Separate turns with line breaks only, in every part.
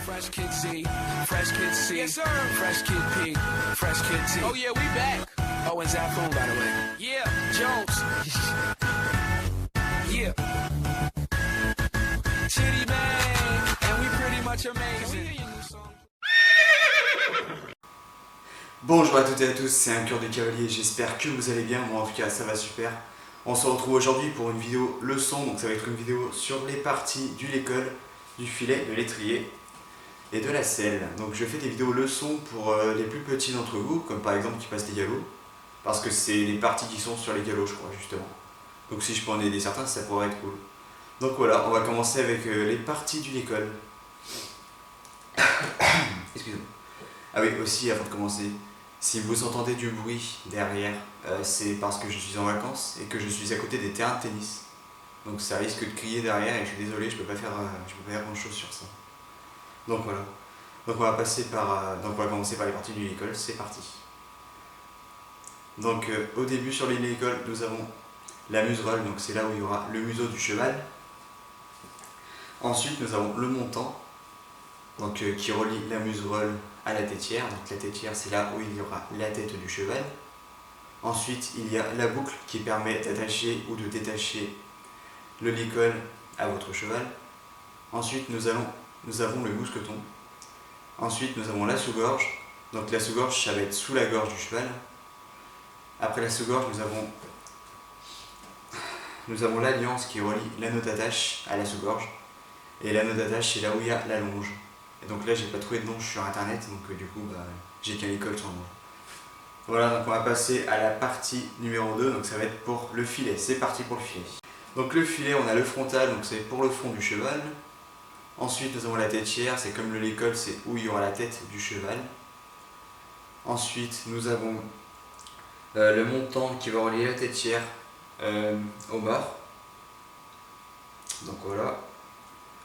Fresh Kid Z, Fresh Kid C, yes, sir. Fresh Kid P, Fresh Kid T. Oh yeah, we back. Oh, and Zafoon, by the way. Yeah, Jones. Yeah. Chitty Bang, and we pretty much amazing.
Bonjour à toutes et à tous, c'est un cœur de cavalier, j'espère que vous allez bien, moi en tout cas ça va super. On se retrouve aujourd'hui pour une vidéo leçon, donc ça va être une vidéo sur les parties du l'école, du filet, de l'étrier et de la selle. Donc je fais des vidéos leçons pour les plus petits d'entre vous, comme par exemple qui passent les galops, parce que c'est les parties qui sont sur les galops je crois justement. Donc si je peux en aider certains, ça pourrait être cool. Donc voilà, on va commencer avec les parties du l'école. Excusez-moi. Ah oui, aussi avant de commencer, si vous entendez du bruit derrière, c'est parce que je suis en vacances et que je suis à côté des terrains de tennis. Donc ça risque de crier derrière et je suis désolé, je peux pas faire grand chose sur ça. Donc voilà. Donc on va commencer par les parties de l'école, c'est parti. Donc au début sur l'école, nous avons la muserolle, donc c'est là où il y aura le museau du cheval. Ensuite nous avons le montant, donc qui relie la muserolle à la tétière. Donc la tétière, c'est là où il y aura la tête du cheval. Ensuite il y a la boucle qui permet d'attacher ou de détacher le licol à votre cheval. Ensuite nous avons le mousqueton. Ensuite nous avons la sous-gorge. Donc la sous-gorge, ça va être sous la gorge du cheval. Après la sous-gorge, nous avons l'alliance qui relie l'anneau d'attache à la sous-gorge. Et l'anneau d'attache, c'est là où il y a la longe. Et donc là, j'ai pas trouvé de longe sur internet, donc du coup, j'ai qu'un licol sur longe. Voilà, donc on va passer à la partie numéro 2, donc ça va être pour le filet. C'est parti pour le filet. Donc le filet, on a le frontal, donc c'est pour le fond du cheval. Ensuite, nous avons la tétière, c'est comme le licol, c'est où il y aura la tête du cheval. Ensuite, nous avons le montant qui va relier la tétière au mât. Donc voilà.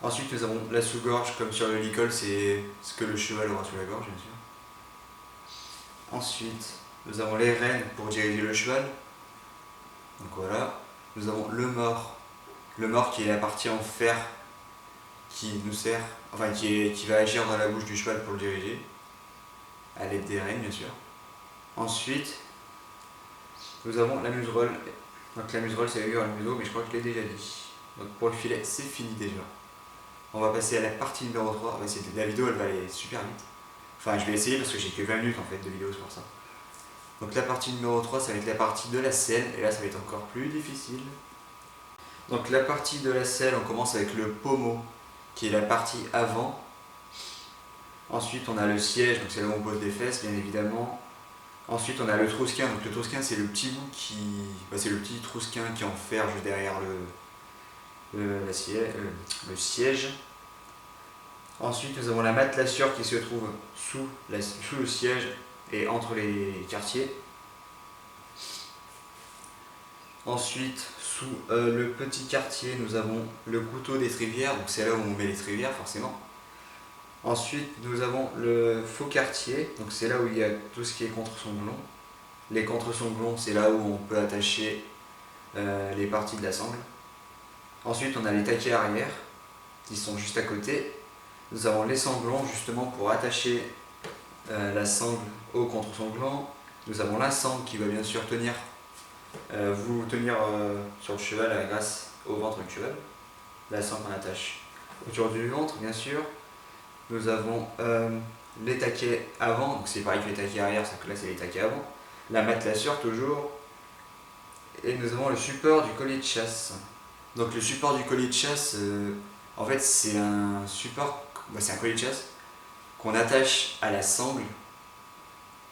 Ensuite, nous avons la sous-gorge, comme sur le licol, c'est ce que le cheval aura sous la gorge, bien sûr. Ensuite, nous avons les rênes pour diriger le cheval. Donc voilà. Nous avons le mors qui est la partie en fer qui nous sert, enfin qui va agir dans la bouche du cheval pour le diriger, à l'aide des rênes, bien sûr. Ensuite, nous avons la muserolle. Donc la muserolle, c'est le museau, mais je crois que je l'ai déjà dit. Donc pour le filet, c'est fini déjà. On va passer à la partie numéro 3. La vidéo elle va aller super vite. Enfin je vais essayer parce que j'ai que 20 minutes en fait de vidéo, c'est pour ça. Donc la partie numéro 3, ça va être la partie de la selle, et là ça va être encore plus difficile. Donc la partie de la selle, on commence avec le pommeau, qui est la partie avant. Ensuite on a le siège, donc c'est là où on pose les fesses bien évidemment. Ensuite on a le trousquin, donc le trousquin c'est le petit bout c'est le petit trousquin qui est en fer juste derrière le siège. Ensuite nous avons la matelassure qui se trouve sous le siège et entre les quartiers. Ensuite sous le petit quartier nous avons le couteau d'étrivière, donc c'est là où on met l'étrivière forcément. Ensuite nous avons le faux quartier, donc c'est là où il y a tout ce qui est contre-sanglon. Les contre-sanglons, c'est là où on peut attacher les parties de la sangle. Ensuite on a les taquets arrière qui sont juste à côté. Nous avons les sanglons justement pour attacher la sangle au contre-sanglant. Nous avons la sangle qui va bien sûr vous tenir sur le cheval grâce au ventre du cheval. La sangle qu'on attache autour du ventre bien sûr. Nous avons les taquets avant, donc c'est pareil que les taquets arrière, sauf que là c'est les taquets avant. La matelassure toujours. Et nous avons le support du collier de chasse. Donc le support du collier de chasse, en fait c'est un support, c'est un collier de chasse qu'on attache à la sangle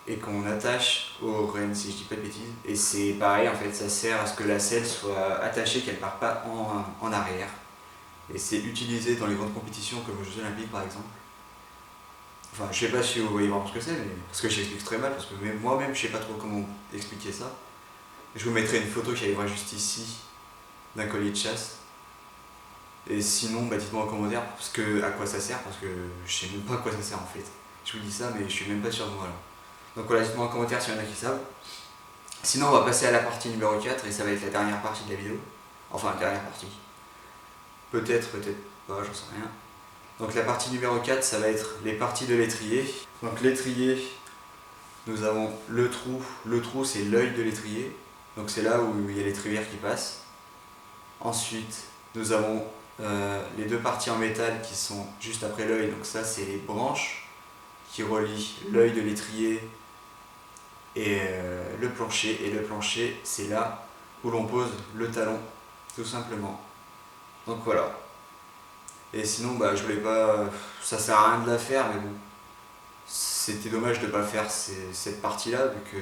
et qu'on attache aux rênes si je dis pas de bêtises. Et c'est pareil en fait, ça sert à ce que la selle soit attachée, qu'elle ne parte pas en arrière. Et c'est utilisé dans les grandes compétitions comme aux Jeux Olympiques par exemple. Enfin je sais pas si vous voyez vraiment ce que c'est, mais parce que j'explique très mal, parce que moi-même je sais pas trop comment expliquer ça. Je vous mettrai une photo qui arrivera juste ici d'un collier de chasse. Et sinon, dites-moi en commentaire à quoi ça sert, parce que je sais même pas à quoi ça sert en fait. Je vous dis ça, mais je suis même pas sûr de moi là. Donc voilà, dites-moi en commentaire s'il y en a qui savent. Sinon, on va passer à la partie numéro 4, et ça va être la dernière partie de la vidéo. Enfin, la dernière partie. Peut-être pas, j'en sais rien. Donc la partie numéro 4, ça va être les parties de l'étrier. Donc l'étrier, nous avons le trou. Le trou, c'est l'œil de l'étrier. Donc c'est là où il y a l'étrivière qui passe. Ensuite, nous avons les deux parties en métal qui sont juste après l'œil. Donc ça, c'est les branches qui relient l'œil de l'étrier et le plancher. Et le plancher, c'est là où l'on pose le talon, tout simplement. Donc voilà. Et sinon, bah, je voulais pas. Ça sert à rien de la faire, mais bon. C'était dommage de ne pas faire cette partie-là, vu que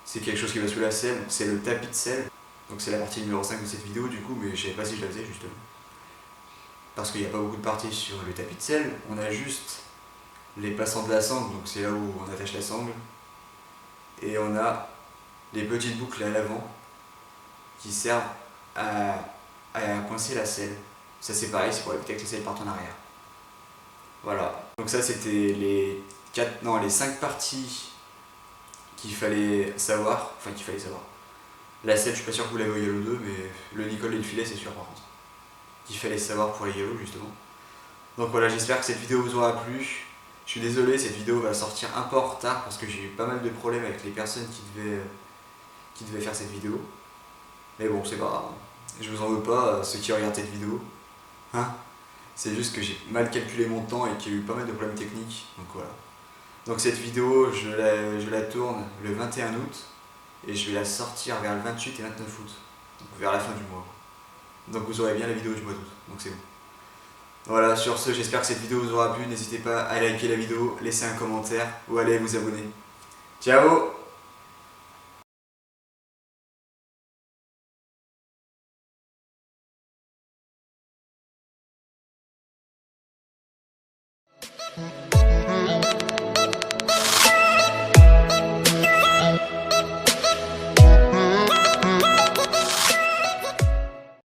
c'est quelque chose qui va sous la selle. C'est le tapis de selle. Donc c'est la partie numéro 5 de cette vidéo, du coup, mais je savais pas si je la faisais justement. Parce qu'il n'y a pas beaucoup de parties sur le tapis de selle. On a juste les passants de la sangle, donc c'est là où on attache la sangle. Et on a les petites boucles à l'avant qui servent à coincer la selle. Ça c'est pareil, c'est pour éviter que la selle parte en arrière. Voilà. Donc ça c'était les 5 parties qu'il fallait savoir. Enfin qu'il fallait savoir. La selle, je suis pas sûr que vous l'avez au Yellow 2, mais le nickel et le filet c'est sûr par contre. Qu'il fallait savoir pour les Yellow justement. Donc voilà, j'espère que cette vidéo vous aura plu. Je suis désolé, cette vidéo va sortir un peu en retard parce que j'ai eu pas mal de problèmes avec les personnes qui devaient faire cette vidéo. Mais bon, c'est pas grave. Je vous en veux pas, ceux qui regardent cette vidéo. Hein, c'est juste que j'ai mal calculé mon temps et qu'il y a eu pas mal de problèmes techniques. Donc voilà. Donc cette vidéo, je la tourne le 21 août et je vais la sortir vers le 28 et 29 août. Donc vers la fin du mois. Donc vous aurez bien la vidéo du mois d'août. Donc c'est bon. Voilà, sur ce, j'espère que cette vidéo vous aura plu. N'hésitez pas à liker la vidéo, laisser un commentaire ou à aller vous abonner. Ciao!